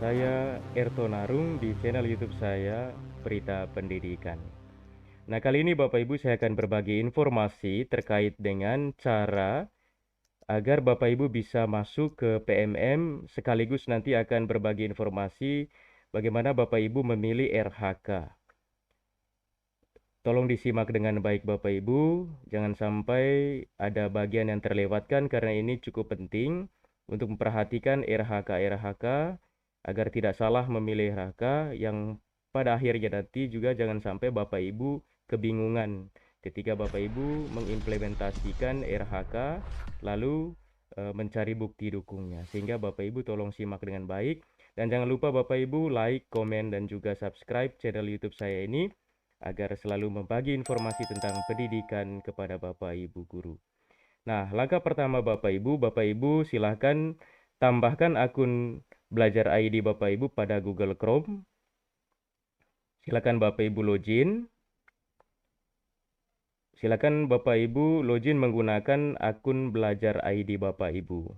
Saya Erto Narung di channel YouTube saya Berita Pendidikan. Nah, kali ini Bapak Ibu saya akan berbagi informasi terkait dengan cara agar Bapak Ibu bisa masuk ke PMM, sekaligus nanti akan berbagi informasi bagaimana Bapak Ibu memilih RHK. Tolong disimak dengan baik Bapak Ibu, jangan sampai ada bagian yang terlewatkan karena ini cukup penting untuk memperhatikan RHK-RHK agar tidak salah memilih RHK yang pada akhirnya nanti juga jangan sampai Bapak Ibu kebingungan ketika Bapak Ibu mengimplementasikan RHK lalu mencari bukti dukungnya. Sehingga Bapak Ibu tolong simak dengan baik dan jangan lupa Bapak Ibu like, komen dan juga subscribe channel YouTube saya ini agar selalu membagi informasi tentang pendidikan kepada Bapak Ibu guru. Nah, langkah pertama Bapak Ibu silahkan tambahkan akun Belajar ID Bapak Ibu pada Google Chrome. Silakan Bapak Ibu login. Silakan Bapak Ibu login menggunakan akun Belajar ID Bapak Ibu.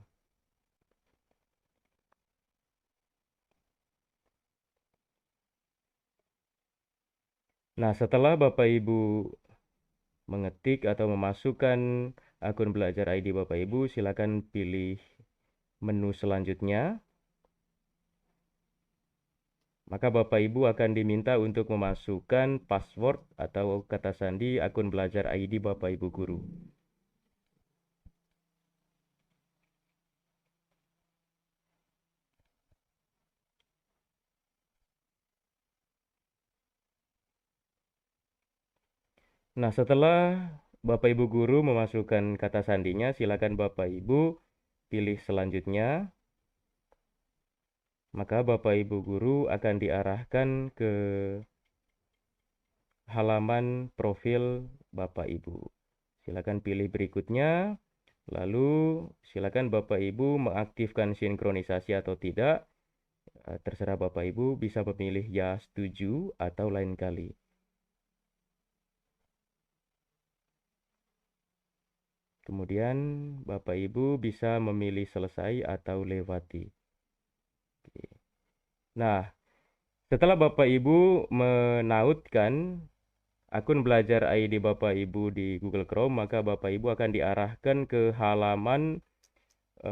Nah, setelah Bapak Ibu mengetik atau memasukkan akun Belajar ID Bapak Ibu, silakan pilih menu selanjutnya. Maka Bapak Ibu akan diminta untuk memasukkan password atau kata sandi akun Belajar ID Bapak Ibu guru. Nah, setelah Bapak Ibu guru memasukkan kata sandinya, silakan Bapak Ibu pilih selanjutnya. Maka Bapak Ibu guru akan diarahkan ke halaman profil Bapak Ibu. Silakan pilih berikutnya. Lalu silakan Bapak Ibu mengaktifkan sinkronisasi atau tidak. Terserah Bapak Ibu bisa memilih ya setuju atau lain kali. Kemudian Bapak Ibu bisa memilih selesai atau lewati. Oke. Nah, setelah Bapak Ibu menautkan akun Belajar ID Bapak Ibu di Google Chrome, maka Bapak Ibu akan diarahkan ke halaman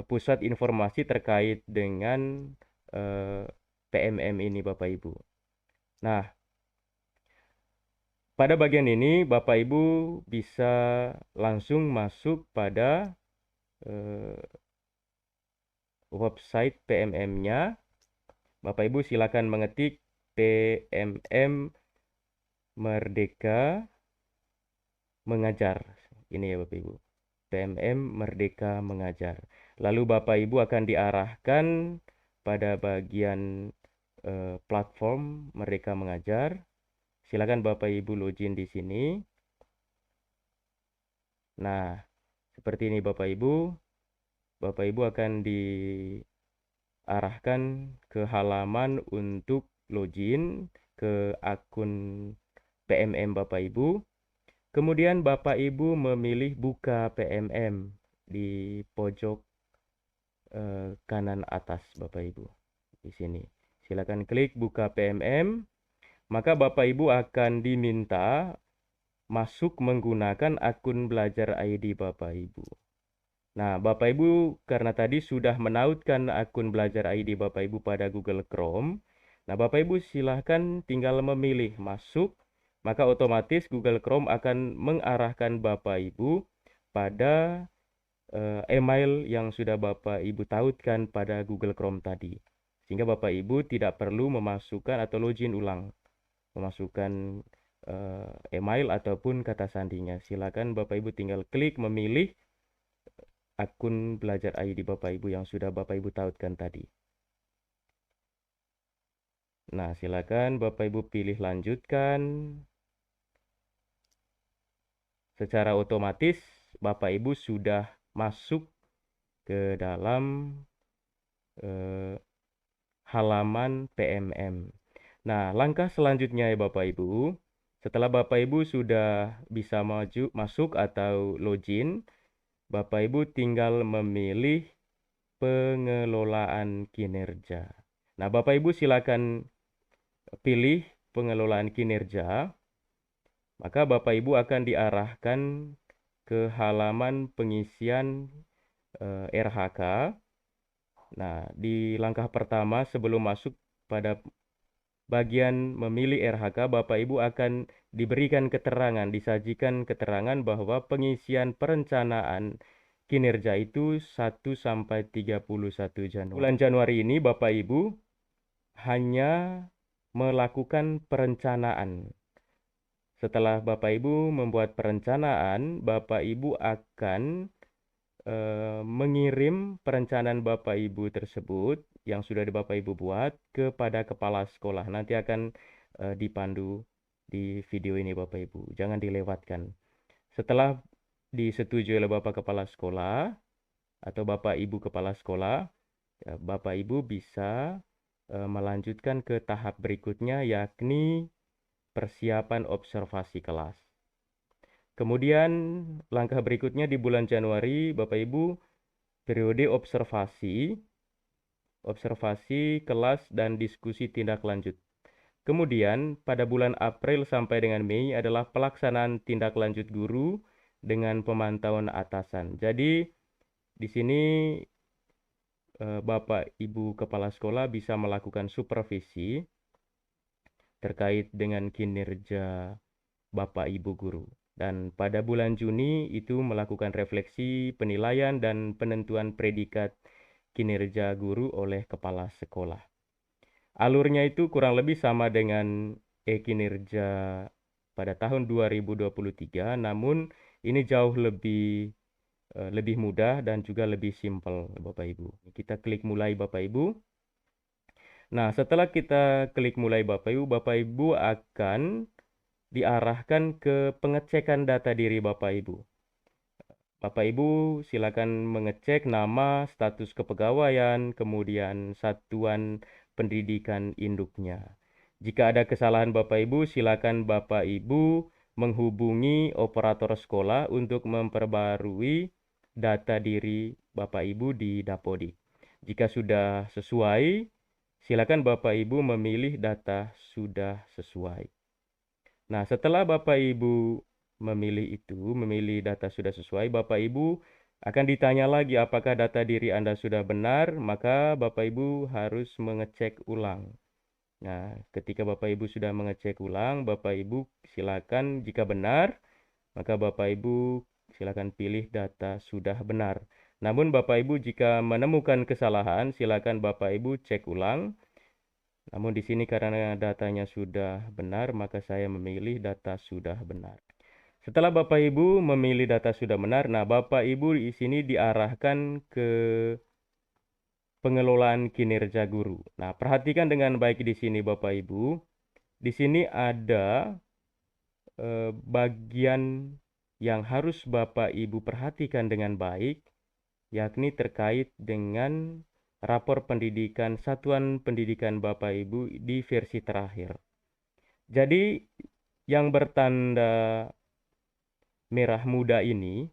pusat informasi terkait dengan PMM ini Bapak Ibu. Nah, pada bagian ini Bapak Ibu bisa langsung masuk pada website PMM-nya. Bapak Ibu silakan mengetik PMM Merdeka Mengajar. Ini ya Bapak Ibu. PMM Merdeka Mengajar. Lalu Bapak Ibu akan diarahkan pada bagian platform Merdeka Mengajar. Silakan Bapak Ibu login di sini. Nah, seperti ini Bapak Ibu. Bapak Ibu akan diarahkan ke halaman untuk login ke akun PMM Bapak Ibu. Kemudian Bapak Ibu memilih buka PMM di pojok kanan atas Bapak Ibu. Di sini. Silakan klik buka PMM. Maka Bapak Ibu akan diminta masuk menggunakan akun Belajar ID Bapak Ibu. Nah, Bapak Ibu karena tadi sudah menautkan akun Belajar ID Bapak Ibu pada Google Chrome. Nah, Bapak Ibu silahkan tinggal memilih masuk, maka otomatis Google Chrome akan mengarahkan Bapak Ibu pada email yang sudah Bapak Ibu tautkan pada Google Chrome tadi. Sehingga Bapak Ibu tidak perlu memasukkan atau login ulang, memasukkan email ataupun kata sandinya. Silakan Bapak Ibu tinggal klik memilih akun Belajar ID Bapak Ibu yang sudah Bapak Ibu tautkan tadi. Nah, silakan Bapak Ibu pilih lanjutkan. Secara otomatis Bapak Ibu sudah masuk ke dalam halaman PMM. Nah, langkah selanjutnya ya Bapak Ibu, setelah Bapak Ibu sudah bisa masuk atau login, Bapak Ibu tinggal memilih pengelolaan kinerja. Nah, Bapak Ibu silakan pilih pengelolaan kinerja, maka Bapak Ibu akan diarahkan ke halaman pengisian RHK. Nah, di langkah pertama sebelum masuk pada bagian memilih RHK, Bapak Ibu akan diberikan keterangan, disajikan keterangan bahwa pengisian perencanaan kinerja itu 1 sampai 31 Januari. Bulan Januari ini Bapak Ibu hanya melakukan perencanaan. Setelah Bapak Ibu membuat perencanaan, Bapak Ibu akan mengirim perencanaan Bapak Ibu tersebut yang sudah Bapak Ibu buat kepada kepala sekolah. Nanti akan dipandu di video ini Bapak Ibu. Jangan dilewatkan. Setelah disetujui oleh Bapak Kepala Sekolah atau Bapak Ibu Kepala Sekolah, ya, Bapak Ibu bisa melanjutkan ke tahap berikutnya, yakni persiapan observasi kelas. Kemudian langkah berikutnya di bulan Januari, Bapak Ibu periode observasi kelas dan diskusi tindak lanjut. Kemudian pada bulan April sampai dengan Mei adalah pelaksanaan tindak lanjut guru dengan pemantauan atasan. Jadi di sini Bapak Ibu Kepala Sekolah bisa melakukan supervisi terkait dengan kinerja Bapak Ibu guru. Dan pada bulan Juni itu melakukan refleksi, penilaian, dan penentuan predikat kinerja guru oleh kepala sekolah. Alurnya itu kurang lebih sama dengan kinerja pada tahun 2023, namun ini jauh lebih mudah dan juga lebih simpel, Bapak Ibu. Kita klik mulai, Bapak Ibu. Nah, setelah kita klik mulai, Bapak Ibu akan diarahkan ke pengecekan data diri Bapak Ibu. Bapak Ibu silakan mengecek nama, status kepegawaian, kemudian satuan pendidikan induknya. Jika ada kesalahan Bapak Ibu, silakan Bapak Ibu menghubungi operator sekolah untuk memperbarui data diri Bapak Ibu di Dapodik. Jika sudah sesuai, silakan Bapak Ibu memilih data sudah sesuai. Nah, setelah Bapak Ibu memilih data sudah sesuai, Bapak Ibu akan ditanya lagi apakah data diri Anda sudah benar, maka Bapak Ibu harus mengecek ulang. Nah, ketika Bapak Ibu sudah mengecek ulang, Bapak Ibu silakan jika benar, maka Bapak Ibu silakan pilih data sudah benar. Namun Bapak Ibu jika menemukan kesalahan, silakan Bapak Ibu cek ulang. Namun di sini karena datanya sudah benar, maka saya memilih data sudah benar. Setelah Bapak Ibu memilih data sudah benar, nah Bapak Ibu di sini diarahkan ke pengelolaan kinerja guru. Nah, perhatikan dengan baik di sini Bapak Ibu. Di sini ada bagian yang harus Bapak Ibu perhatikan dengan baik, yakni terkait dengan rapor pendidikan Satuan Pendidikan Bapak Ibu di versi terakhir. Jadi yang bertanda merah muda ini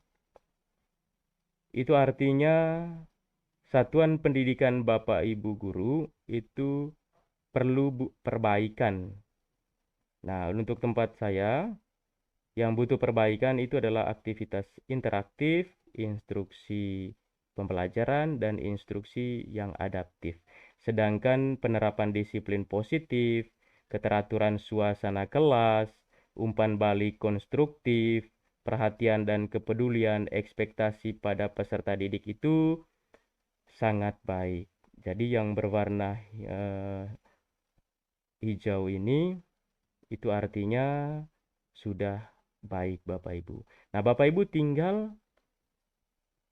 itu artinya Satuan Pendidikan Bapak Ibu guru itu perlu perbaikan. Nah, untuk tempat saya yang butuh perbaikan itu adalah aktivitas interaktif, instruksi pembelajaran, dan instruksi yang adaptif. Sedangkan penerapan disiplin positif, keteraturan suasana kelas, umpan balik konstruktif, perhatian dan kepedulian ekspektasi pada peserta didik itu sangat baik. Jadi yang berwarna hijau ini itu artinya sudah baik Bapak Ibu. Nah, Bapak Ibu tinggal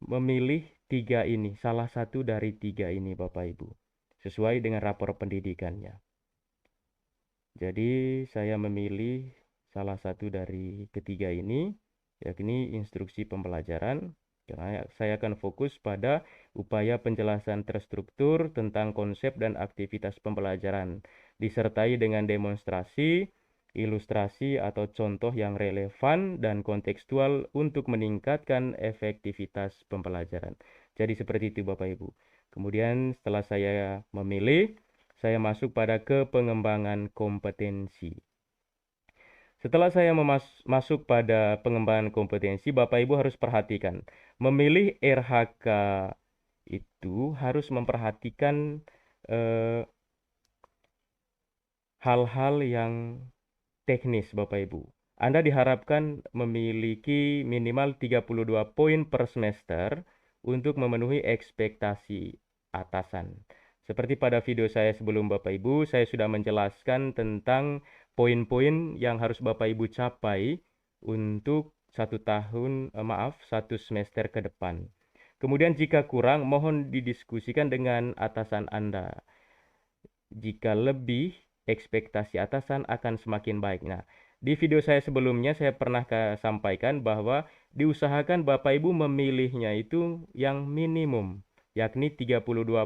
memilih 3 ini, salah satu dari 3 ini Bapak Ibu, sesuai dengan rapor pendidikannya. Jadi saya memilih salah satu dari ketiga ini, yakni instruksi pembelajaran. Karena saya akan fokus pada upaya penjelasan terstruktur tentang konsep dan aktivitas pembelajaran, disertai dengan demonstrasi, ilustrasi atau contoh yang relevan dan kontekstual untuk meningkatkan efektivitas pembelajaran. Jadi seperti itu Bapak Ibu. Kemudian setelah saya memilih, saya masuk pada pengembangan kompetensi. Setelah saya masuk pada pengembangan kompetensi, Bapak Ibu harus perhatikan, memilih RHK itu harus memperhatikan hal-hal yang teknis, Bapak Ibu. Anda diharapkan memiliki minimal 32 poin per semester untuk memenuhi ekspektasi atasan. Seperti pada video saya sebelum Bapak Ibu, saya sudah menjelaskan tentang poin-poin yang harus Bapak Ibu capai untuk satu semester ke depan. Kemudian jika kurang, mohon didiskusikan dengan atasan Anda. Jika lebih, ekspektasi atasan akan semakin baik. Nah, di video saya sebelumnya saya pernah sampaikan bahwa diusahakan Bapak Ibu memilihnya itu yang minimum, yakni 32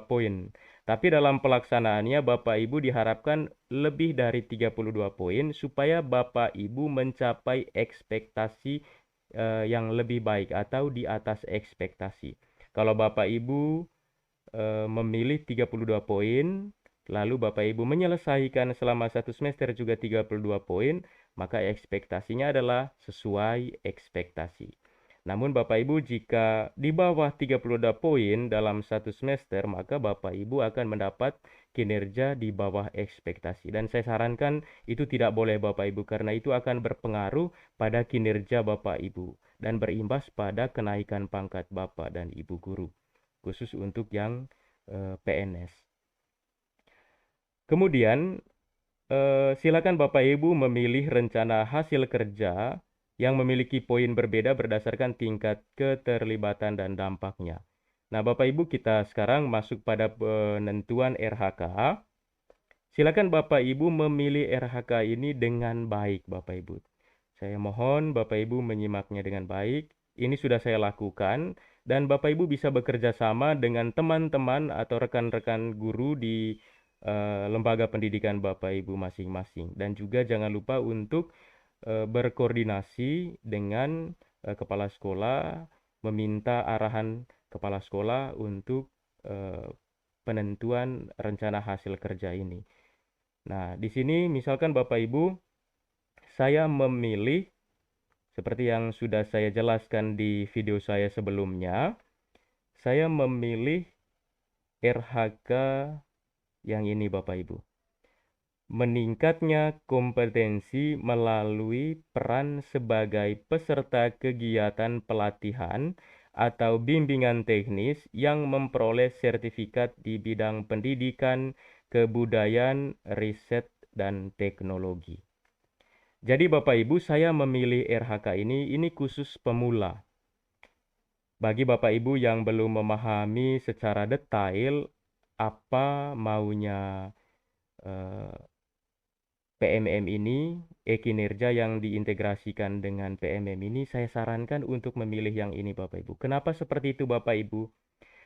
poin. Tapi dalam pelaksanaannya Bapak Ibu diharapkan lebih dari 32 poin supaya Bapak Ibu mencapai ekspektasi yang lebih baik atau di atas ekspektasi. Kalau Bapak Ibu memilih 32 poin, lalu Bapak Ibu menyelesaikan selama satu semester juga 32 poin, maka ekspektasinya adalah sesuai ekspektasi. Namun Bapak Ibu jika di bawah 32 poin dalam satu semester, maka Bapak Ibu akan mendapat kinerja di bawah ekspektasi. Dan saya sarankan itu tidak boleh Bapak Ibu, karena itu akan berpengaruh pada kinerja Bapak Ibu dan berimbas pada kenaikan pangkat Bapak dan Ibu guru, khusus untuk yang PNS. Kemudian silakan Bapak Ibu memilih rencana hasil kerja yang memiliki poin berbeda berdasarkan tingkat keterlibatan dan dampaknya. Nah, Bapak Ibu, kita sekarang masuk pada penentuan RHK. Silakan Bapak Ibu memilih RHK ini dengan baik, Bapak Ibu. Saya mohon Bapak Ibu menyimaknya dengan baik. Ini sudah saya lakukan dan Bapak Ibu bisa bekerja sama dengan teman-teman atau rekan-rekan guru di lembaga pendidikan Bapak Ibu masing-masing. Dan juga jangan lupa untuk berkoordinasi dengan kepala sekolah, meminta arahan kepala sekolah untuk penentuan rencana hasil kerja ini. Nah, di sini misalkan Bapak Ibu, saya memilih seperti yang sudah saya jelaskan di video saya sebelumnya, saya memilih RHK yang ini Bapak Ibu. Meningkatnya kompetensi melalui peran sebagai peserta kegiatan pelatihan atau bimbingan teknis yang memperoleh sertifikat di bidang pendidikan, kebudayaan, riset, dan teknologi. Jadi Bapak Ibu, saya memilih RHK ini khusus pemula. Bagi Bapak Ibu yang belum memahami secara detail apa maunya PMM ini, kinerja yang diintegrasikan dengan PMM ini, saya sarankan untuk memilih yang ini Bapak Ibu. Kenapa seperti itu Bapak Ibu?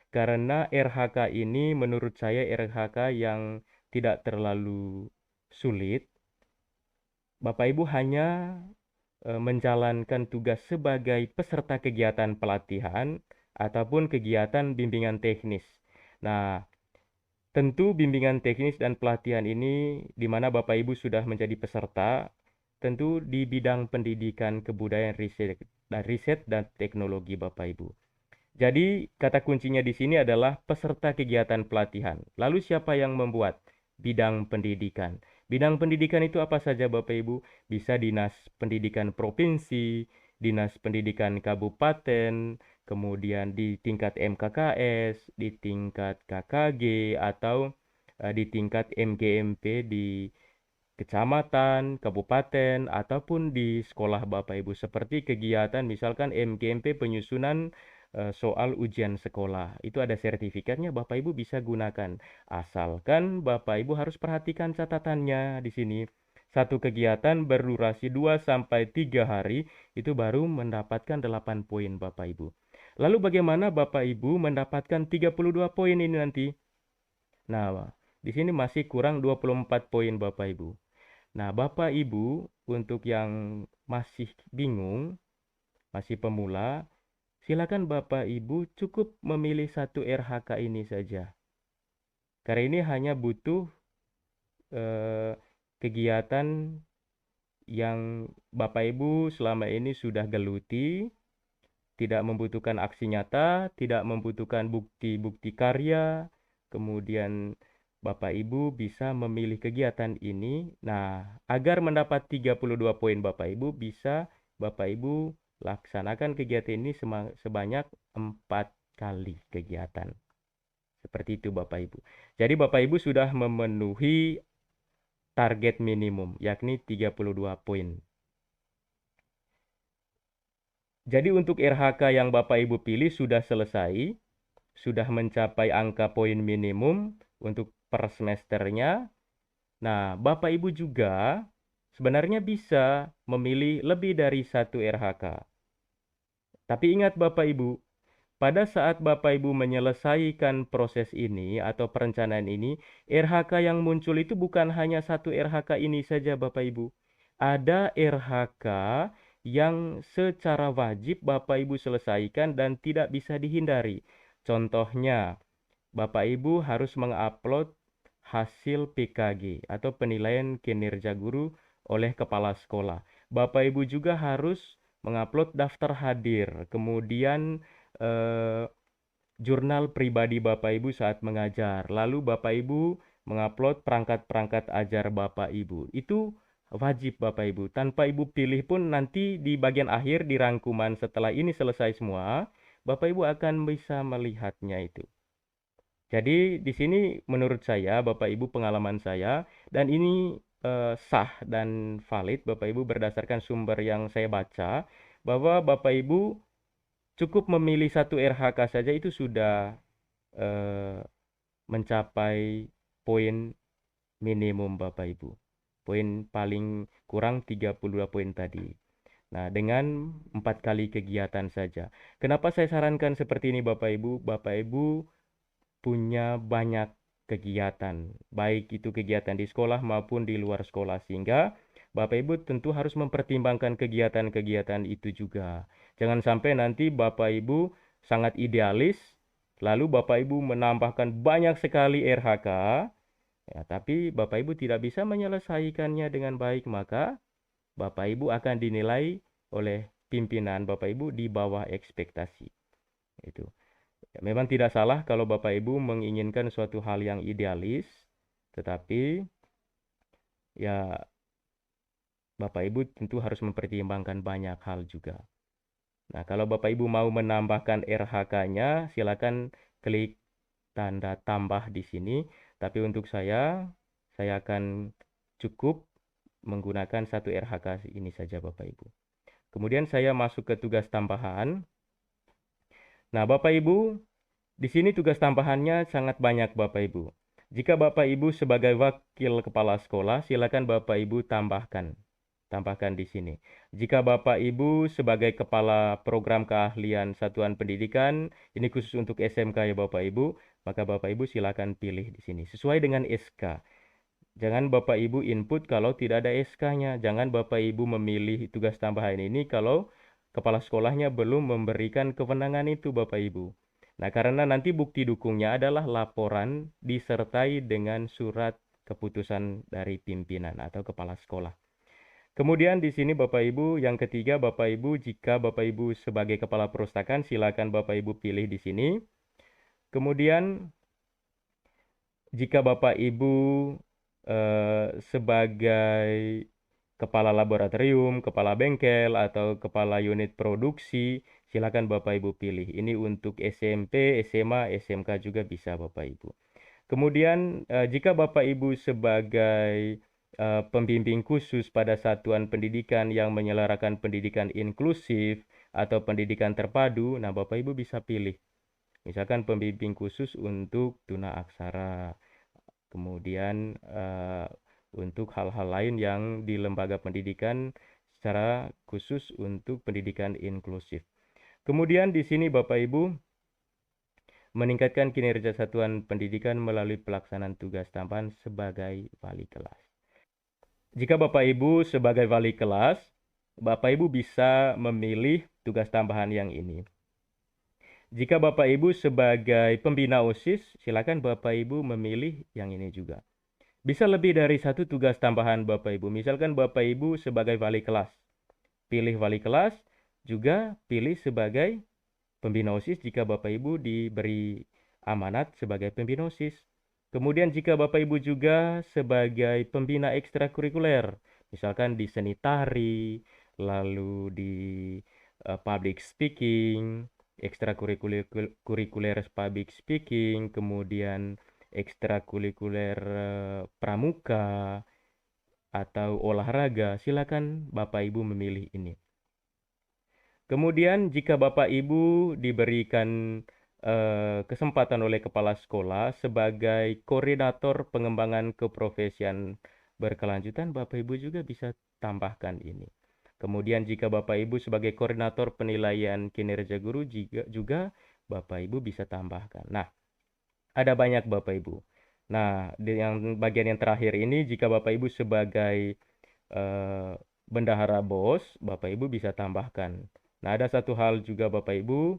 Karena RHK ini menurut saya RHK yang tidak terlalu sulit. Bapak Ibu hanya menjalankan tugas sebagai peserta kegiatan pelatihan ataupun kegiatan bimbingan teknis. Nah, tentu bimbingan teknis dan pelatihan ini di mana Bapak Ibu sudah menjadi peserta, tentu di bidang pendidikan, kebudayaan, riset dan teknologi Bapak Ibu. Jadi kata kuncinya di sini adalah peserta kegiatan pelatihan. Lalu siapa yang membuat? Bidang pendidikan. Bidang pendidikan itu apa saja Bapak Ibu? Bisa Dinas Pendidikan Provinsi, Dinas Pendidikan Kabupaten, kemudian di tingkat MKKS, di tingkat KKG, atau di tingkat MGMP di kecamatan, kabupaten, ataupun di sekolah Bapak Ibu. Seperti kegiatan misalkan MGMP penyusunan soal ujian sekolah. Itu ada sertifikatnya, Bapak Ibu bisa gunakan. Asalkan Bapak Ibu harus perhatikan catatannya di sini. Satu kegiatan berdurasi 2-3 hari itu baru mendapatkan 8 poin Bapak Ibu. Lalu bagaimana Bapak Ibu mendapatkan 32 poin ini nanti? Nah, di sini masih kurang 24 poin Bapak Ibu. Nah, Bapak Ibu untuk yang masih bingung, masih pemula, silakan Bapak Ibu cukup memilih satu RHK ini saja. Karena ini hanya butuh eh, kegiatan yang Bapak Ibu selama ini sudah geluti, tidak membutuhkan aksi nyata, tidak membutuhkan bukti-bukti karya, kemudian Bapak Ibu bisa memilih kegiatan ini. Nah, agar mendapat 32 poin Bapak Ibu, bisa Bapak Ibu laksanakan kegiatan ini sebanyak 4 kali kegiatan. Seperti itu Bapak Ibu. Jadi Bapak Ibu sudah memenuhi target minimum, yakni 32 poin. Jadi untuk RHK yang Bapak Ibu pilih sudah selesai, sudah mencapai angka poin minimum untuk per semesternya. Nah, Bapak Ibu juga sebenarnya bisa memilih lebih dari satu RHK. Tapi ingat Bapak Ibu, pada saat Bapak Ibu menyelesaikan proses ini atau perencanaan ini, RHK yang muncul itu bukan hanya satu RHK ini saja Bapak Ibu. Ada RHK yang secara wajib Bapak Ibu selesaikan dan tidak bisa dihindari. Contohnya, Bapak Ibu harus mengupload hasil PKG atau penilaian kinerja guru oleh kepala sekolah. Bapak Ibu juga harus mengupload daftar hadir, kemudian eh, jurnal pribadi Bapak Ibu saat mengajar. Lalu Bapak Ibu mengupload perangkat-perangkat ajar Bapak Ibu. Itu wajib Bapak Ibu. Tanpa Ibu pilih pun nanti di bagian akhir di rangkuman setelah ini selesai semua, Bapak Ibu akan bisa melihatnya itu. Jadi di sini menurut saya, Bapak Ibu pengalaman saya, dan ini sah dan valid Bapak Ibu berdasarkan sumber yang saya baca, bahwa Bapak Ibu cukup memilih satu RHK saja itu sudah eh, mencapai poin minimum Bapak Ibu. Poin paling kurang 32 poin tadi. Nah, dengan 4 kali kegiatan saja. Kenapa saya sarankan seperti ini Bapak Ibu? Bapak Ibu punya banyak kegiatan, baik itu kegiatan di sekolah maupun di luar sekolah, sehingga Bapak Ibu tentu harus mempertimbangkan kegiatan-kegiatan itu juga. Jangan sampai nanti Bapak Ibu sangat idealis, lalu Bapak Ibu menambahkan banyak sekali RHK, ya, tapi Bapak Ibu tidak bisa menyelesaikannya dengan baik, maka Bapak Ibu akan dinilai oleh pimpinan Bapak Ibu di bawah ekspektasi. Itu. Ya, memang tidak salah kalau Bapak Ibu menginginkan suatu hal yang idealis, tetapi ya Bapak Ibu tentu harus mempertimbangkan banyak hal juga. Nah, kalau Bapak Ibu mau menambahkan RHK-nya, silakan klik tanda tambah di sini. Tapi untuk saya akan cukup menggunakan satu RHK ini saja Bapak Ibu. Kemudian saya masuk ke tugas tambahan. Nah, Bapak Ibu, di sini tugas tambahannya sangat banyak Bapak Ibu. Jika Bapak Ibu sebagai wakil kepala sekolah, silakan Bapak Ibu tambahkan. Tambahkan di sini. Jika Bapak Ibu sebagai kepala program keahlian satuan pendidikan, ini khusus untuk SMK ya Bapak Ibu, maka Bapak Ibu silakan pilih di sini. Sesuai dengan SK. Jangan Bapak Ibu input kalau tidak ada SK-nya. Jangan Bapak Ibu memilih tugas tambahan ini kalau kepala sekolahnya belum memberikan kewenangan itu Bapak Ibu. Nah, karena nanti bukti dukungnya adalah laporan disertai dengan surat keputusan dari pimpinan atau kepala sekolah. Kemudian di sini Bapak Ibu, yang ketiga Bapak Ibu, jika Bapak Ibu sebagai kepala perusahaan, silakan Bapak Ibu pilih di sini. Kemudian jika Bapak Ibu sebagai kepala laboratorium, kepala bengkel, atau kepala unit produksi, silakan Bapak Ibu pilih. Ini untuk SMP, SMA, SMK juga bisa Bapak Ibu. Kemudian jika Bapak Ibu sebagai pembimbing khusus pada satuan pendidikan yang menyelenggarakan pendidikan inklusif atau pendidikan terpadu, nah Bapak Ibu bisa pilih. Misalkan pembimbing khusus untuk tunaaksara, kemudian untuk hal-hal lain yang di lembaga pendidikan secara khusus untuk pendidikan inklusif. Kemudian di sini Bapak Ibu meningkatkan kinerja satuan pendidikan melalui pelaksanaan tugas tambahan sebagai wali kelas. Jika Bapak Ibu sebagai wali kelas, Bapak Ibu bisa memilih tugas tambahan yang ini. Jika Bapak Ibu sebagai pembina OSIS, silakan Bapak Ibu memilih yang ini juga. Bisa lebih dari satu tugas tambahan Bapak Ibu. Misalkan Bapak Ibu sebagai wali kelas, pilih wali kelas, juga pilih sebagai pembina OSIS jika Bapak Ibu diberi amanat sebagai pembina OSIS. Kemudian jika Bapak Ibu juga sebagai pembina ekstrakurikuler, misalkan di seni tari, lalu di public speaking, ekstrakurikuler public speaking, kemudian ekstrakurikuler pramuka atau olahraga, silakan Bapak Ibu memilih ini. Kemudian jika Bapak Ibu diberikan kesempatan oleh kepala sekolah sebagai koordinator pengembangan keprofesian berkelanjutan, Bapak Ibu juga bisa tambahkan ini. Kemudian jika Bapak Ibu sebagai koordinator penilaian kinerja guru juga Bapak Ibu bisa tambahkan. Nah, ada banyak Bapak Ibu. Nah, di yang bagian yang terakhir ini jika Bapak Ibu sebagai eh, bendahara BOS, Bapak Ibu bisa tambahkan. Nah, ada satu hal juga Bapak Ibu,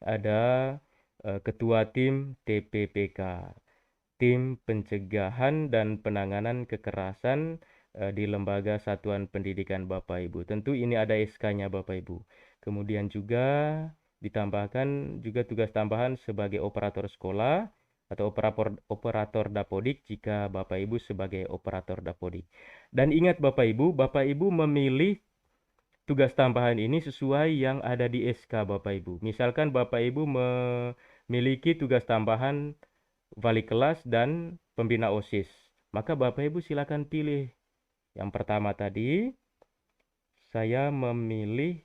ada ketua tim TPPK, Tim Pencegahan dan Penanganan Kekerasan di Lembaga Satuan Pendidikan Bapak Ibu. Tentu ini ada SK-nya Bapak Ibu. Kemudian juga ditambahkan juga tugas tambahan sebagai operator sekolah atau operator dapodik jika Bapak Ibu sebagai operator dapodik. Dan ingat Bapak Ibu memilih tugas tambahan ini sesuai yang ada di SK Bapak Ibu. Misalkan Bapak Ibu memiliki tugas tambahan wali kelas dan pembina OSIS. Maka Bapak Ibu silakan pilih. Yang pertama tadi, saya memilih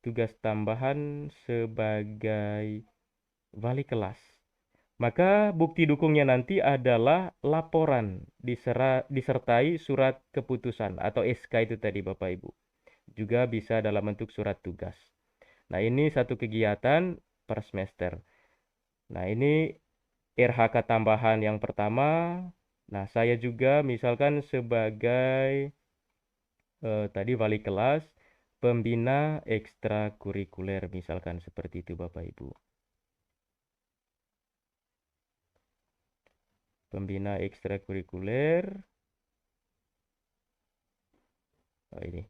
tugas tambahan sebagai wali kelas. Maka bukti dukungnya nanti adalah laporan disertai surat keputusan atau SK itu tadi Bapak Ibu. Juga bisa dalam bentuk surat tugas. Nah, ini satu kegiatan per semester. Nah, ini RHK tambahan yang pertama. Nah, saya juga misalkan sebagai tadi wali kelas, pembina ekstrakurikuler, misalkan seperti itu Bapak Ibu. Pembina ekstrakurikuler, ini.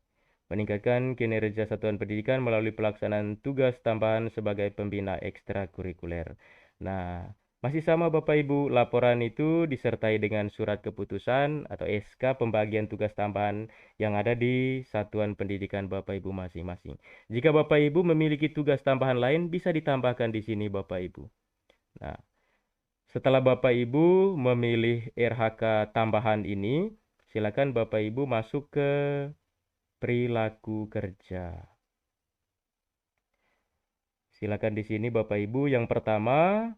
Meningkatkan kinerja satuan pendidikan melalui pelaksanaan tugas tambahan sebagai pembina ekstrakurikuler. Nah, masih sama Bapak Ibu, laporan itu disertai dengan surat keputusan atau SK pembagian tugas tambahan yang ada di satuan pendidikan Bapak Ibu masing-masing. Jika Bapak Ibu memiliki tugas tambahan lain, bisa ditambahkan di sini Bapak Ibu. Nah, setelah Bapak Ibu memilih RHK tambahan ini, silakan Bapak Ibu masuk ke perilaku kerja. Silakan di sini Bapak Ibu. Yang pertama,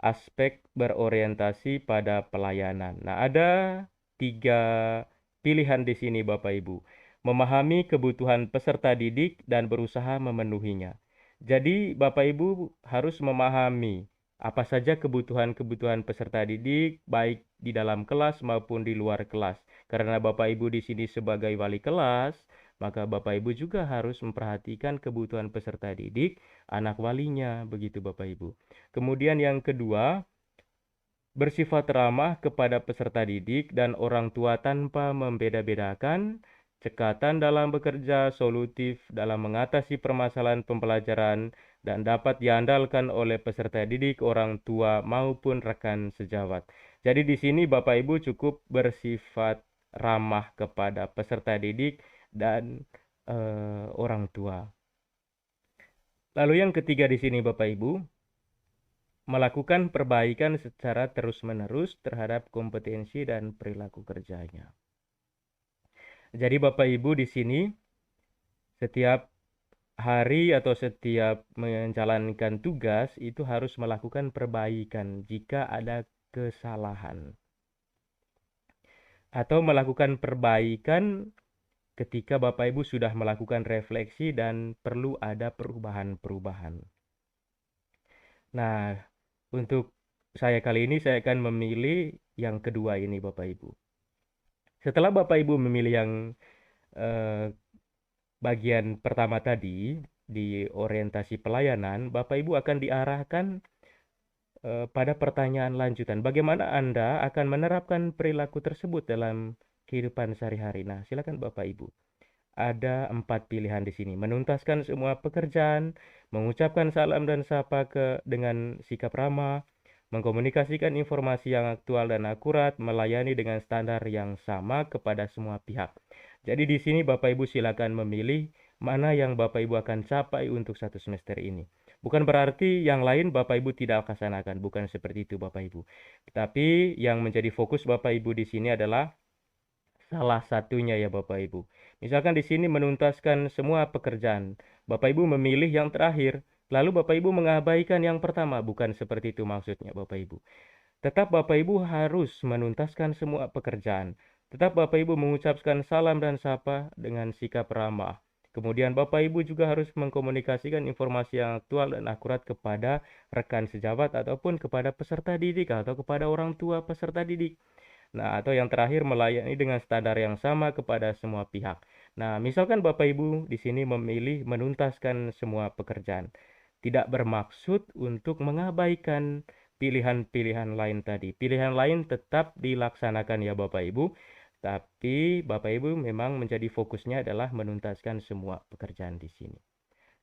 aspek berorientasi pada pelayanan. Nah, ada 3 pilihan di sini Bapak Ibu. Memahami kebutuhan peserta didik dan berusaha memenuhinya. Jadi Bapak Ibu harus memahami apa saja kebutuhan-kebutuhan peserta didik, baik di dalam kelas maupun di luar kelas. Karena Bapak Ibu di sini sebagai wali kelas, maka Bapak Ibu juga harus memperhatikan kebutuhan peserta didik, anak walinya, begitu Bapak Ibu. Kemudian yang kedua, bersifat ramah kepada peserta didik dan orang tua tanpa membeda-bedakan, cekatan dalam bekerja, solutif dalam mengatasi permasalahan pembelajaran, dan dapat diandalkan oleh peserta didik, orang tua, maupun rekan sejawat. Jadi di sini Bapak Ibu cukup bersifat ramah kepada peserta didik dan orang tua. Lalu yang ketiga di sini Bapak Ibu, melakukan perbaikan secara terus-menerus terhadap kompetensi dan perilaku kerjanya. Jadi Bapak Ibu di sini setiap hari atau setiap menjalankan tugas itu harus melakukan perbaikan jika ada kesalahan. Atau melakukan perbaikan ketika Bapak Ibu sudah melakukan refleksi dan perlu ada perubahan-perubahan. Nah, untuk saya kali ini saya akan memilih yang kedua ini Bapak Ibu. Setelah Bapak Ibu memilih yang eh, bagian pertama tadi di orientasi pelayanan, Bapak Ibu akan diarahkan pada pertanyaan lanjutan, bagaimana Anda akan menerapkan perilaku tersebut dalam kehidupan sehari-hari? Nah, silakan Bapak Ibu. Ada 4 pilihan di sini. Menuntaskan semua pekerjaan, mengucapkan salam dan sapa dengan sikap ramah, mengkomunikasikan informasi yang aktual dan akurat, melayani dengan standar yang sama kepada semua pihak. Jadi di sini Bapak Ibu silakan memilih mana yang Bapak Ibu akan capai untuk satu semester ini. Bukan berarti yang lain Bapak Ibu tidak laksanakan, bukan seperti itu Bapak Ibu. Tapi yang menjadi fokus Bapak Ibu di sini adalah salah satunya ya Bapak Ibu. Misalkan di sini menuntaskan semua pekerjaan. Bapak Ibu memilih yang terakhir, lalu Bapak Ibu mengabaikan yang pertama. Bukan seperti itu maksudnya Bapak Ibu. Tetap Bapak Ibu harus menuntaskan semua pekerjaan. Tetap Bapak Ibu mengucapkan salam dan sapa dengan sikap ramah. Kemudian Bapak Ibu juga harus mengkomunikasikan informasi yang aktual dan akurat kepada rekan sejawat ataupun kepada peserta didik atau kepada orang tua peserta didik. Nah, atau yang terakhir melayani dengan standar yang sama kepada semua pihak. Nah, misalkan Bapak Ibu di sini memilih menuntaskan semua pekerjaan. Tidak bermaksud untuk mengabaikan pilihan-pilihan lain tadi. Pilihan lain tetap dilaksanakan ya Bapak Ibu, tapi Bapak Ibu memang menjadi fokusnya adalah menuntaskan semua pekerjaan di sini.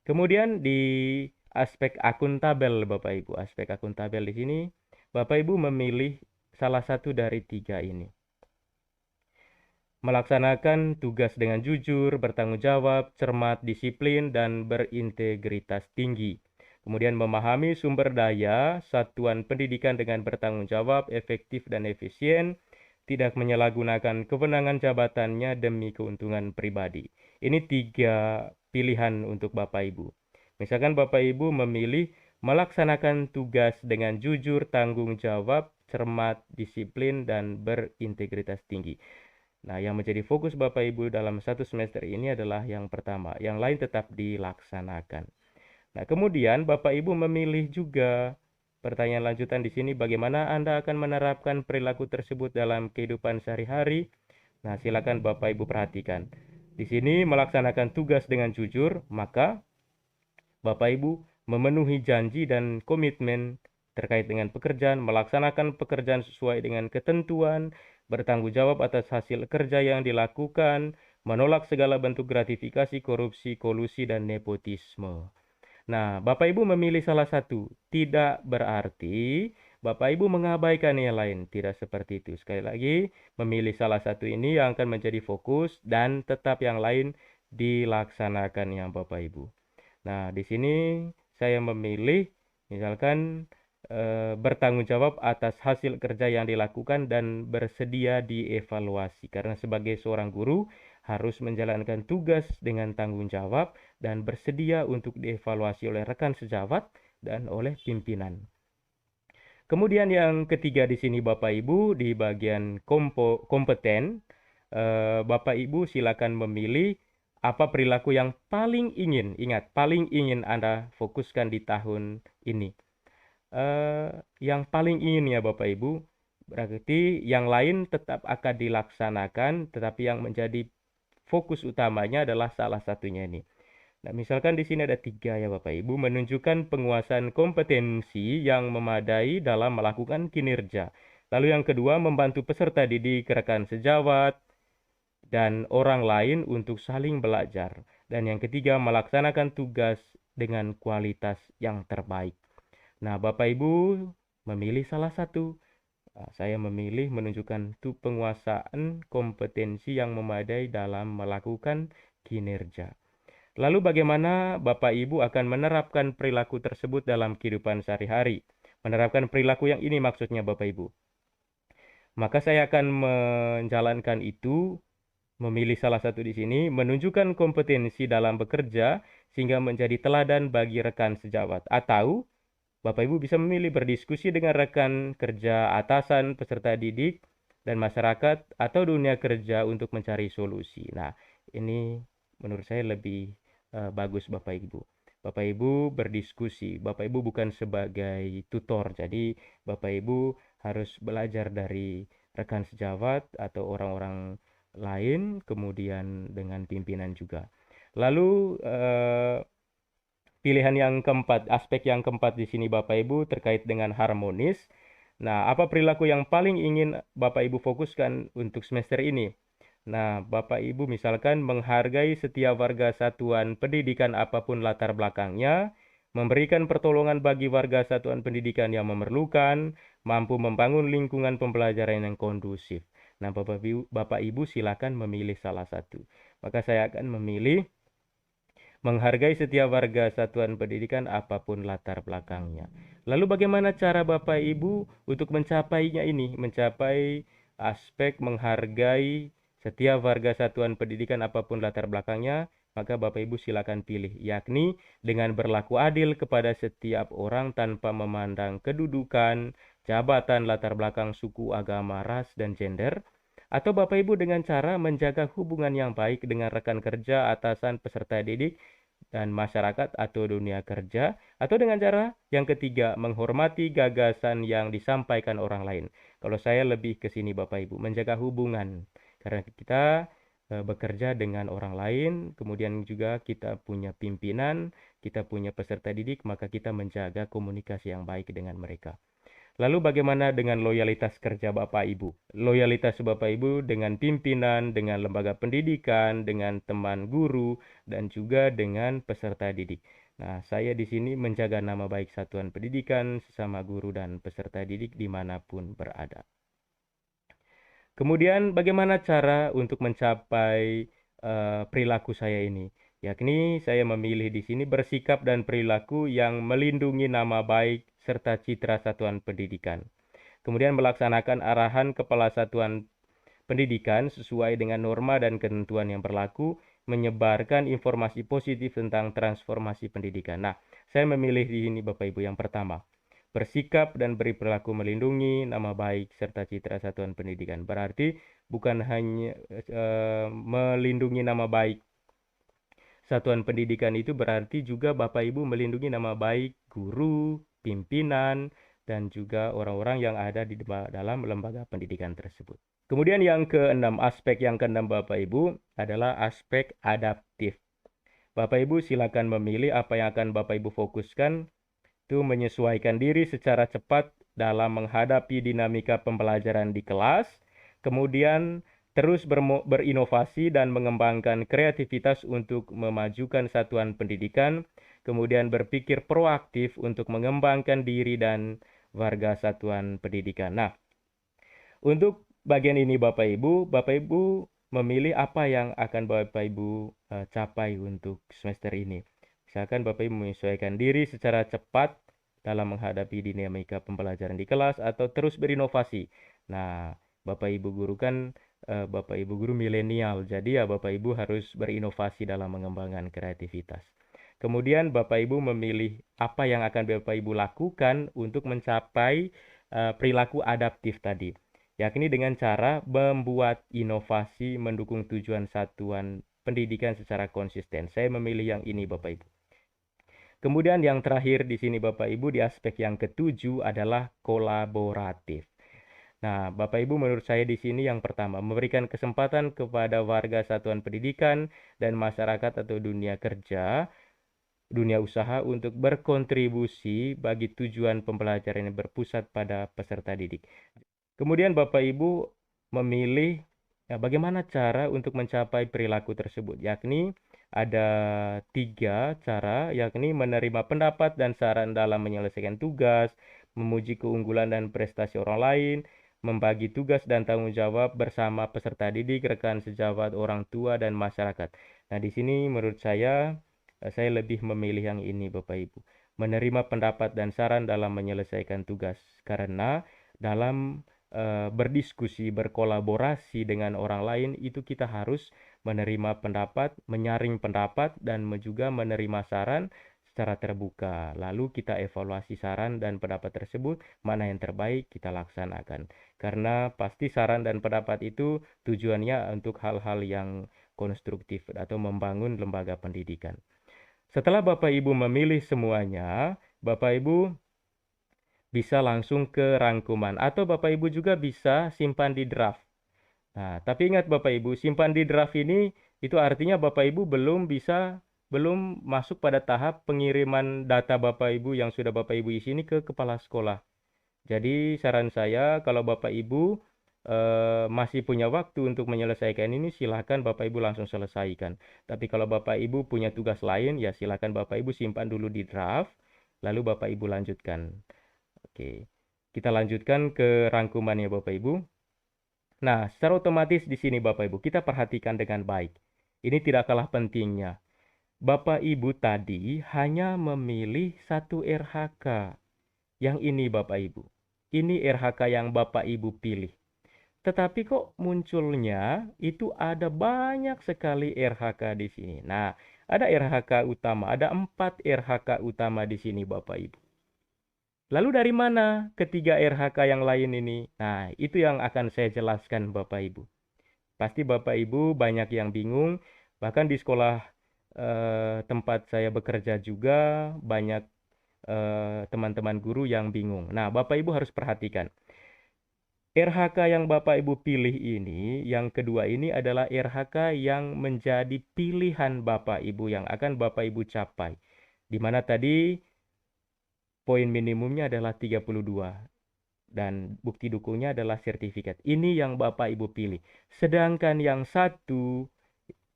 Kemudian di aspek akuntabel Bapak Ibu, aspek akuntabel di sini Bapak Ibu memilih salah satu dari 3 ini. Melaksanakan tugas dengan jujur, bertanggung jawab, cermat, disiplin, dan berintegritas tinggi. Kemudian memahami sumber daya satuan pendidikan dengan bertanggung jawab, efektif, dan efisien, tidak menyalahgunakan kewenangan jabatannya demi keuntungan pribadi. Ini 3 pilihan untuk Bapak Ibu. Misalkan Bapak Ibu memilih melaksanakan tugas dengan jujur, tanggung jawab, cermat, disiplin, dan berintegritas tinggi. Nah, yang menjadi fokus Bapak Ibu dalam satu semester ini adalah yang pertama, yang lain tetap dilaksanakan. Nah, kemudian Bapak Ibu memilih juga pertanyaan lanjutan di sini, bagaimana Anda akan menerapkan perilaku tersebut dalam kehidupan sehari-hari? Nah, silakan Bapak Ibu perhatikan. Di sini melaksanakan tugas dengan jujur, maka Bapak Ibu memenuhi janji dan komitmen terkait dengan pekerjaan, melaksanakan pekerjaan sesuai dengan ketentuan, bertanggung jawab atas hasil kerja yang dilakukan, menolak segala bentuk gratifikasi, korupsi, kolusi, dan nepotisme. Nah, Bapak Ibu memilih salah satu, tidak berarti Bapak Ibu mengabaikan yang lain. Tidak seperti itu. Sekali lagi, memilih salah satu ini yang akan menjadi fokus dan tetap yang lain dilaksanakan yang Bapak Ibu. Nah, di sini saya memilih misalkan bertanggung jawab atas hasil kerja yang dilakukan dan bersedia dievaluasi. Karena sebagai seorang guru harus menjalankan tugas dengan tanggung jawab dan bersedia untuk dievaluasi oleh rekan sejawat dan oleh pimpinan. Kemudian yang ketiga di sini Bapak Ibu di bagian kompeten, Bapak Ibu silakan memilih apa perilaku yang paling ingin, ingat, paling ingin Anda fokuskan di tahun ini. Yang paling ingin ya Bapak Ibu, berarti yang lain tetap akan dilaksanakan, tetapi yang menjadi fokus utamanya adalah salah satunya ini. Nah, misalkan di sini ada 3 ya Bapak Ibu, menunjukkan penguasaan kompetensi yang memadai dalam melakukan kinerja. Lalu yang kedua, membantu peserta didik, rekan sejawat, dan orang lain untuk saling belajar. Dan yang ketiga, melaksanakan tugas dengan kualitas yang terbaik. Nah, Bapak Ibu memilih salah satu. Saya memilih menunjukkan penguasaan kompetensi yang memadai dalam melakukan kinerja. Lalu bagaimana Bapak Ibu akan menerapkan perilaku tersebut dalam kehidupan sehari-hari? Menerapkan perilaku yang ini maksudnya Bapak Ibu. Maka saya akan menjalankan itu, memilih salah satu di sini, menunjukkan kompetensi dalam bekerja sehingga menjadi teladan bagi rekan sejawat. Atau Bapak Ibu bisa memilih berdiskusi dengan rekan kerja atasan, peserta didik, dan masyarakat atau dunia kerja untuk mencari solusi. Nah, ini menurut saya lebih bagus Bapak Ibu. Bapak Ibu berdiskusi. Bapak Ibu bukan sebagai tutor. Jadi Bapak Ibu harus belajar dari rekan sejawat atau orang-orang lain, kemudian dengan pimpinan juga. Lalu pilihan yang keempat, aspek yang keempat di sini Bapak Ibu terkait dengan harmonis. Nah, apa perilaku yang paling ingin Bapak Ibu fokuskan untuk semester ini? Nah, Bapak Ibu misalkan menghargai setiap warga satuan pendidikan apapun latar belakangnya, memberikan pertolongan bagi warga satuan pendidikan yang memerlukan, mampu membangun lingkungan pembelajaran yang kondusif. Nah, Bapak Ibu silakan memilih salah satu. Maka saya akan memilih menghargai setiap warga satuan pendidikan apapun latar belakangnya. Lalu bagaimana cara Bapak Ibu untuk mencapainya ini? Mencapai aspek menghargai setiap warga satuan pendidikan apapun latar belakangnya, maka Bapak Ibu silakan pilih, yakni dengan berlaku adil kepada setiap orang tanpa memandang kedudukan, jabatan, latar belakang, suku, agama, ras, dan gender. Atau Bapak Ibu dengan cara menjaga hubungan yang baik dengan rekan kerja, atasan, peserta didik, dan masyarakat atau dunia kerja, atau dengan cara yang ketiga, menghormati gagasan yang disampaikan orang lain. Kalau saya lebih ke sini Bapak Ibu, menjaga hubungan. Karena kita bekerja dengan orang lain, kemudian juga kita punya pimpinan, kita punya peserta didik, maka kita menjaga komunikasi yang baik dengan mereka. Lalu bagaimana dengan loyalitas kerja Bapak Ibu? Loyalitas Bapak Ibu dengan pimpinan, dengan lembaga pendidikan, dengan teman guru, dan juga dengan peserta didik. Nah, saya di sini menjaga nama baik satuan pendidikan, sesama guru dan peserta didik dimanapun berada. Kemudian bagaimana cara untuk mencapai perilaku saya ini? Yakni saya memilih di sini bersikap dan perilaku yang melindungi nama baik serta citra satuan pendidikan. Kemudian melaksanakan arahan kepala satuan pendidikan sesuai dengan norma dan ketentuan yang berlaku, menyebarkan informasi positif tentang transformasi pendidikan. Nah, saya memilih di sini Bapak Ibu yang pertama, bersikap dan beri perilaku melindungi nama baik serta citra satuan pendidikan. Berarti bukan hanya melindungi nama baik satuan pendidikan itu, berarti juga Bapak Ibu melindungi nama baik guru, pimpinan, dan juga orang-orang yang ada di dalam lembaga pendidikan tersebut. Kemudian yang keenam, aspek yang keenam Bapak Ibu adalah aspek adaptif. Bapak Ibu silakan memilih apa yang akan Bapak Ibu fokuskan, itu menyesuaikan diri secara cepat dalam menghadapi dinamika pembelajaran di kelas, kemudian terus berinovasi dan mengembangkan kreativitas untuk memajukan satuan pendidikan, kemudian berpikir proaktif untuk mengembangkan diri dan warga satuan pendidikan. Nah, untuk bagian ini Bapak Ibu memilih apa yang akan Bapak Ibu capai untuk semester ini. Misalkan Bapak Ibu menyesuaikan diri secara cepat dalam menghadapi dinamika pembelajaran di kelas atau terus berinovasi. Nah, Bapak Ibu guru kan Bapak Ibu guru milenial, jadi ya Bapak Ibu harus berinovasi dalam mengembangkan kreativitas. Kemudian Bapak Ibu memilih apa yang akan Bapak Ibu lakukan untuk mencapai perilaku adaptif tadi, yakni dengan cara membuat inovasi mendukung tujuan satuan pendidikan secara konsisten. Saya memilih yang ini Bapak Ibu. Kemudian yang terakhir di sini Bapak Ibu di aspek yang ketujuh adalah kolaboratif. Nah, Bapak Ibu menurut saya di sini yang pertama, memberikan kesempatan kepada warga satuan pendidikan dan masyarakat atau dunia kerja, dunia usaha untuk berkontribusi bagi tujuan pembelajaran yang berpusat pada peserta didik. Kemudian Bapak Ibu memilih bagaimana cara untuk mencapai perilaku tersebut, yakni ada 3 cara, yakni menerima pendapat dan saran dalam menyelesaikan tugas, memuji keunggulan dan prestasi orang lain, membagi tugas dan tanggung jawab bersama peserta didik, rekan sejawat, orang tua, dan masyarakat. Nah, di sini menurut saya lebih memilih yang ini Bapak Ibu. Menerima pendapat dan saran dalam menyelesaikan tugas, karena dalam berdiskusi, berkolaborasi dengan orang lain, itu kita harus menerima pendapat, menyaring pendapat, dan juga menerima saran secara terbuka. Lalu kita evaluasi saran dan pendapat tersebut, mana yang terbaik kita laksanakan. Karena pasti saran dan pendapat itu tujuannya untuk hal-hal yang konstruktif atau membangun lembaga pendidikan. Setelah Bapak Ibu memilih semuanya, Bapak Ibu bisa langsung ke rangkuman, atau Bapak Ibu juga bisa simpan di draft. Nah, tapi ingat Bapak Ibu, simpan di draft ini itu artinya Bapak Ibu belum bisa belum masuk pada tahap pengiriman data Bapak Ibu yang sudah Bapak Ibu isi ini ke kepala sekolah. Jadi saran saya kalau Bapak Ibu masih punya waktu untuk menyelesaikan ini, silakan Bapak Ibu langsung selesaikan. Tapi kalau Bapak Ibu punya tugas lain, ya silakan Bapak Ibu simpan dulu di draft, lalu Bapak Ibu lanjutkan. Oke, kita lanjutkan ke rangkumannya Bapak Ibu. Nah, secara otomatis di sini Bapak Ibu, kita perhatikan dengan baik. Ini tidak kalah pentingnya. Bapak Ibu tadi hanya memilih satu RHK. Yang ini Bapak Ibu. Ini RHK yang Bapak Ibu pilih. Tetapi kok munculnya itu ada banyak sekali RHK di sini. Nah, ada RHK utama, ada 4 RHK utama di sini Bapak Ibu. Lalu dari mana ketiga RHK yang lain ini? Nah, itu yang akan saya jelaskan Bapak Ibu. Pasti Bapak Ibu banyak yang bingung, bahkan di sekolah tempat saya bekerja juga banyak teman-teman guru yang bingung. Nah, Bapak Ibu harus perhatikan. RHK yang Bapak Ibu pilih ini, yang kedua ini adalah RHK yang menjadi pilihan Bapak Ibu yang akan Bapak Ibu capai. Di mana tadi poin minimumnya adalah 32 dan bukti dukungnya adalah sertifikat. Ini yang Bapak Ibu pilih. Sedangkan yang 1,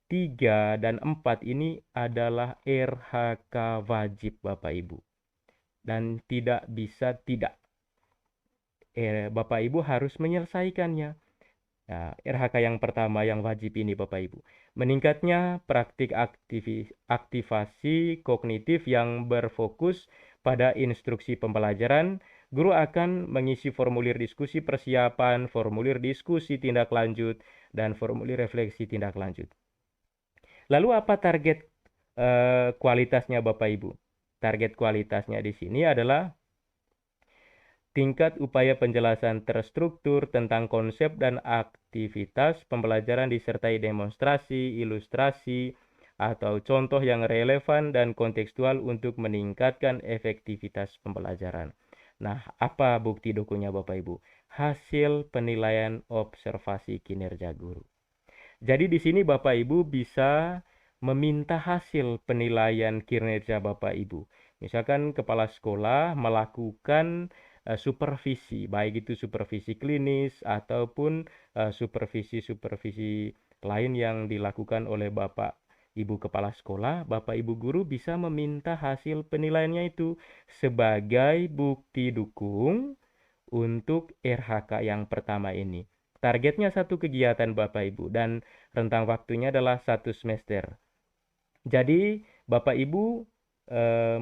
3, dan 4 ini adalah RHK wajib Bapak Ibu. Dan tidak bisa tidak. Bapak Ibu harus menyelesaikannya. Nah, RHK yang pertama yang wajib ini Bapak Ibu. Meningkatnya praktik aktivasi kognitif yang berfokus pada instruksi pembelajaran. Guru akan mengisi formulir diskusi persiapan, formulir diskusi tindak lanjut, dan formulir refleksi tindak lanjut. Lalu apa target kualitasnya Bapak Ibu? Target kualitasnya di sini adalah tingkat upaya penjelasan terstruktur tentang konsep dan aktivitas pembelajaran disertai demonstrasi, ilustrasi, atau contoh yang relevan dan kontekstual untuk meningkatkan efektivitas pembelajaran. Nah, apa bukti dukungnya Bapak Ibu? Hasil penilaian observasi kinerja guru. Jadi di sini Bapak Ibu bisa meminta hasil penilaian kinerja Bapak Ibu. Misalkan kepala sekolah melakukan supervisi, baik itu supervisi klinis ataupun supervisi-supervisi lain yang dilakukan oleh Bapak Ibu kepala sekolah, Bapak Ibu guru bisa meminta hasil penilaiannya itu sebagai bukti dukung untuk RHK yang pertama ini. Targetnya satu kegiatan Bapak Ibu dan rentang waktunya adalah 1 semester. Jadi Bapak Ibu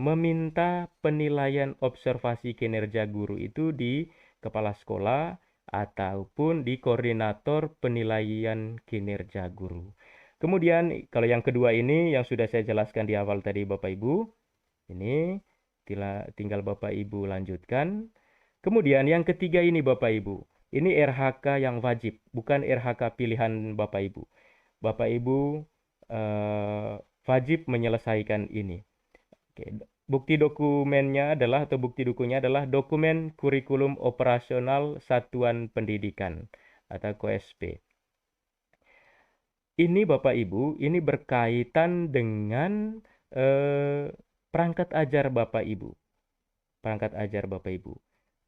meminta penilaian observasi kinerja guru itu di kepala sekolah ataupun di koordinator penilaian kinerja guru. Kemudian kalau yang kedua ini yang sudah saya jelaskan di awal tadi Bapak Ibu, ini tinggal Bapak Ibu lanjutkan. Kemudian yang ketiga ini Bapak Ibu, ini RHK yang wajib, bukan RHK pilihan Bapak Ibu. Bapak Ibu wajib menyelesaikan ini. Oke, bukti dokumennya adalah atau bukti dukungnya adalah dokumen kurikulum operasional satuan pendidikan atau KOSP. Ini Bapak Ibu, ini berkaitan dengan perangkat ajar Bapak Ibu. Perangkat ajar Bapak Ibu.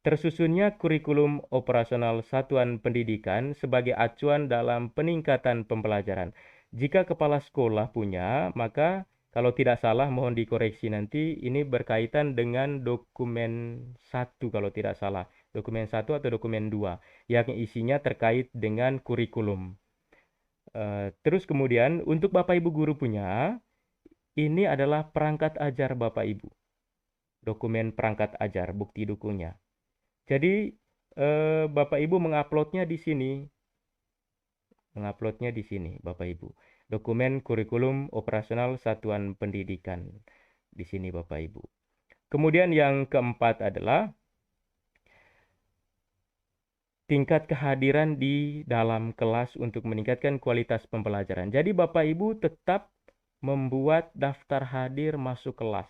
Tersusunnya kurikulum operasional satuan pendidikan sebagai acuan dalam peningkatan pembelajaran. Jika kepala sekolah punya, maka kalau tidak salah mohon dikoreksi nanti, ini berkaitan dengan dokumen 1 kalau tidak salah. Dokumen 1 atau dokumen 2 yang isinya terkait dengan kurikulum. Terus kemudian untuk Bapak Ibu guru punya, ini adalah perangkat ajar Bapak Ibu. Dokumen perangkat ajar, bukti dukungnya. Jadi Bapak Ibu menguploadnya di sini. Menguploadnya di sini Bapak Ibu. Dokumen kurikulum operasional satuan pendidikan. Di sini Bapak Ibu. Kemudian yang keempat adalah tingkat kehadiran di dalam kelas untuk meningkatkan kualitas pembelajaran. Jadi Bapak Ibu tetap membuat daftar hadir masuk kelas.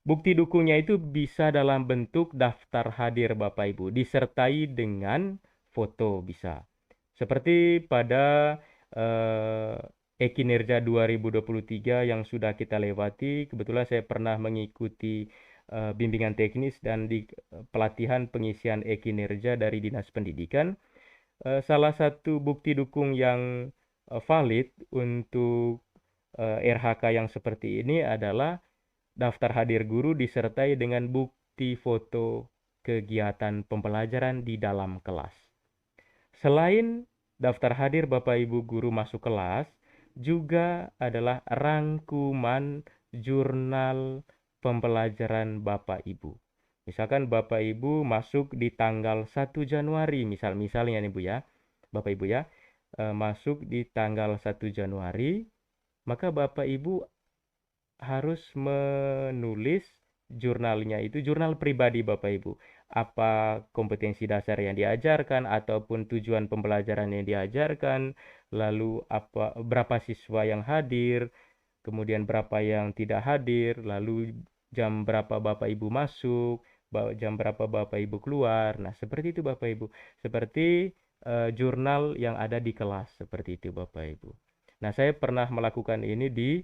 Bukti dukungnya itu bisa dalam bentuk daftar hadir Bapak Ibu, disertai dengan foto bisa. Seperti pada e-kinerja 2023 yang sudah kita lewati. Kebetulan saya pernah mengikuti bimbingan teknis dan di pelatihan pengisian e-kinerja dari Dinas Pendidikan. Salah satu bukti dukung yang valid untuk RHK yang seperti ini adalah daftar hadir guru disertai dengan bukti foto kegiatan pembelajaran di dalam kelas. Selain daftar hadir Bapak Ibu guru masuk kelas, juga adalah rangkuman jurnal pembelajaran Bapak Ibu. Misalkan Bapak Ibu masuk di tanggal 1 Januari, misalnya nih Bu ya, Bapak Ibu ya, masuk di tanggal 1 Januari, maka Bapak Ibu harus menulis jurnalnya itu jurnal pribadi Bapak Ibu. Apa kompetensi dasar yang diajarkan ataupun tujuan pembelajaran yang diajarkan, lalu berapa siswa yang hadir, kemudian berapa yang tidak hadir, lalu jam berapa Bapak Ibu masuk, jam berapa Bapak Ibu keluar. Nah, seperti itu Bapak Ibu. Seperti jurnal yang ada di kelas, seperti itu Bapak Ibu. Nah, saya pernah melakukan ini di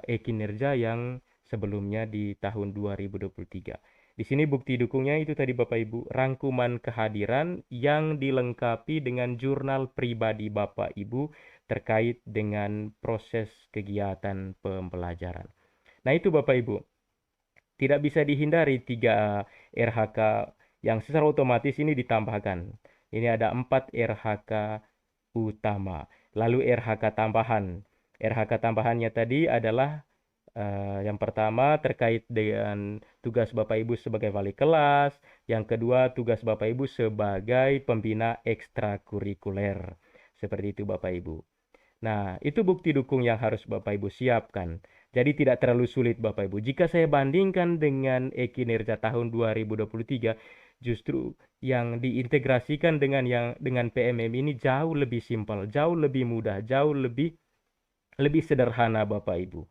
e-kinerja yang sebelumnya di tahun 2023. Di sini bukti dukungnya itu tadi Bapak Ibu, rangkuman kehadiran yang dilengkapi dengan jurnal pribadi Bapak Ibu terkait dengan proses kegiatan pembelajaran. Nah, itu Bapak Ibu. Tidak bisa dihindari 3 RHK yang secara otomatis ini ditambahkan. Ini ada 4 RHK utama. Lalu RHK tambahan. RHK tambahannya tadi adalah yang pertama terkait dengan tugas Bapak Ibu sebagai wali kelas. Yang kedua tugas Bapak Ibu sebagai pembina ekstrakurikuler. Seperti itu Bapak Ibu. Nah, itu bukti dukung yang harus Bapak Ibu siapkan. Jadi tidak terlalu sulit Bapak Ibu. Jika saya bandingkan dengan e-kinerja tahun 2023, justru yang diintegrasikan dengan PMM ini jauh lebih simpel, jauh lebih mudah, jauh lebih sederhana Bapak Ibu.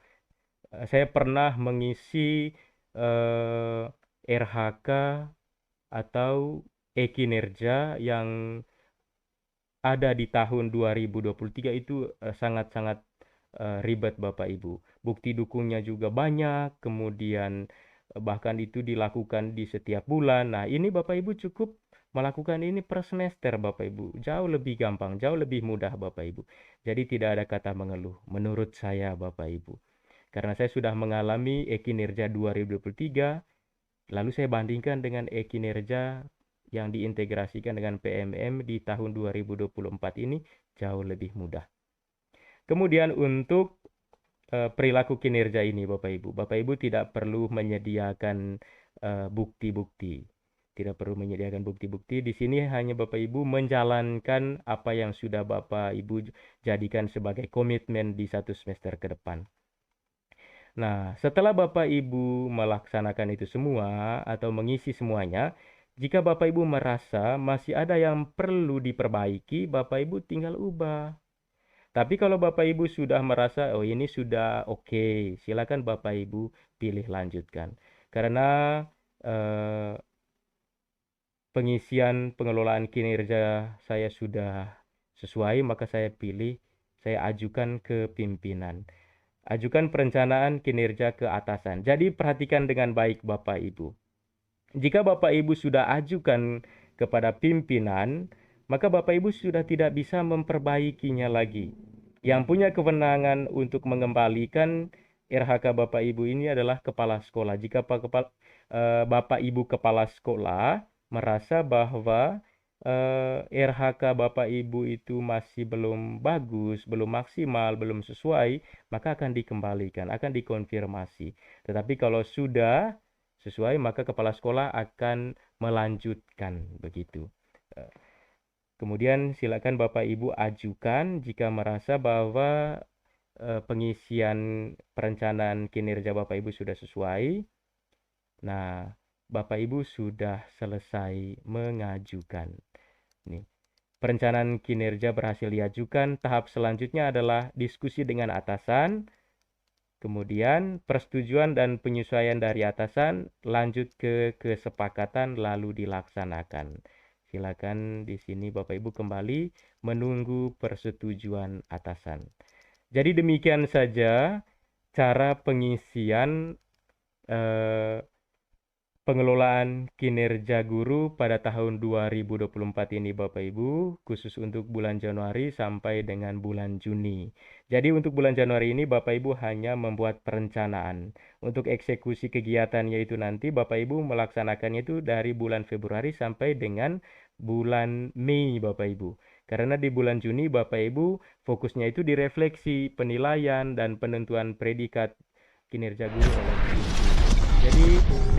Saya pernah mengisi RHK atau e-kinerja yang ada di tahun 2023 itu sangat-sangat ribet Bapak Ibu. Bukti dukungnya juga banyak, kemudian bahkan itu dilakukan di setiap bulan. Nah, ini Bapak Ibu cukup melakukan ini per semester Bapak Ibu. Jauh lebih gampang, jauh lebih mudah Bapak Ibu. Jadi tidak ada kata mengeluh menurut saya Bapak Ibu. Karena saya sudah mengalami e-kinerja 2023, lalu saya bandingkan dengan e-kinerja yang diintegrasikan dengan PMM di tahun 2024 ini jauh lebih mudah. Kemudian untuk perilaku kinerja ini Bapak Ibu tidak perlu menyediakan bukti-bukti. Tidak perlu menyediakan bukti-bukti. Di sini hanya Bapak Ibu menjalankan apa yang sudah Bapak Ibu jadikan sebagai komitmen di 1 semester ke depan. Nah, setelah Bapak Ibu melaksanakan itu semua atau mengisi semuanya, jika Bapak Ibu merasa masih ada yang perlu diperbaiki, Bapak Ibu tinggal ubah. Tapi kalau Bapak Ibu sudah merasa, oh ini sudah oke, silakan Bapak Ibu pilih lanjutkan. Karena pengisian pengelolaan kinerja saya sudah sesuai, maka saya ajukan ke pimpinan. Ajukan perencanaan kinerja ke atasan. Jadi perhatikan dengan baik Bapak Ibu. Jika Bapak Ibu sudah ajukan kepada pimpinan, maka Bapak Ibu sudah tidak bisa memperbaikinya lagi. Yang punya kewenangan untuk mengembalikan RHK Bapak Ibu ini adalah kepala sekolah. Jika Bapak Ibu kepala sekolah merasa bahwa RHK Bapak Ibu itu masih belum bagus, belum maksimal, belum sesuai, maka akan dikembalikan, akan dikonfirmasi. Tetapi kalau sudah sesuai, maka kepala sekolah akan melanjutkan begitu. Kemudian silakan Bapak Ibu ajukan jika merasa bahwa pengisian perencanaan kinerja Bapak Ibu sudah sesuai. Nah, Bapak Ibu sudah selesai mengajukan. Nih, perencanaan kinerja berhasil diajukan. Tahap selanjutnya adalah diskusi dengan atasan. Kemudian persetujuan dan penyesuaian dari atasan lanjut ke kesepakatan lalu dilaksanakan. Silakan di sini Bapak Ibu kembali menunggu persetujuan atasan. Jadi demikian saja cara pengisian pengelolaan kinerja guru pada tahun 2024 ini Bapak Ibu, khusus untuk bulan Januari sampai dengan bulan Juni. Jadi untuk bulan Januari ini Bapak Ibu hanya membuat perencanaan. Untuk eksekusi kegiatannya itu nanti Bapak Ibu melaksanakannya itu dari bulan Februari sampai dengan bulan Mei Bapak Ibu. Karena di bulan Juni Bapak Ibu fokusnya itu direfleksi, penilaian, dan penentuan predikat kinerja guru oleh guru. Jadi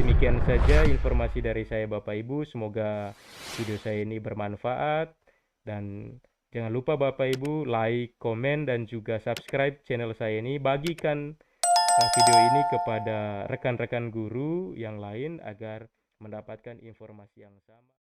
demikian saja informasi dari saya Bapak Ibu. Semoga video saya ini bermanfaat dan jangan lupa Bapak Ibu like, komen dan juga subscribe channel saya ini. Bagikan video ini kepada rekan-rekan guru yang lain agar mendapatkan informasi yang sama.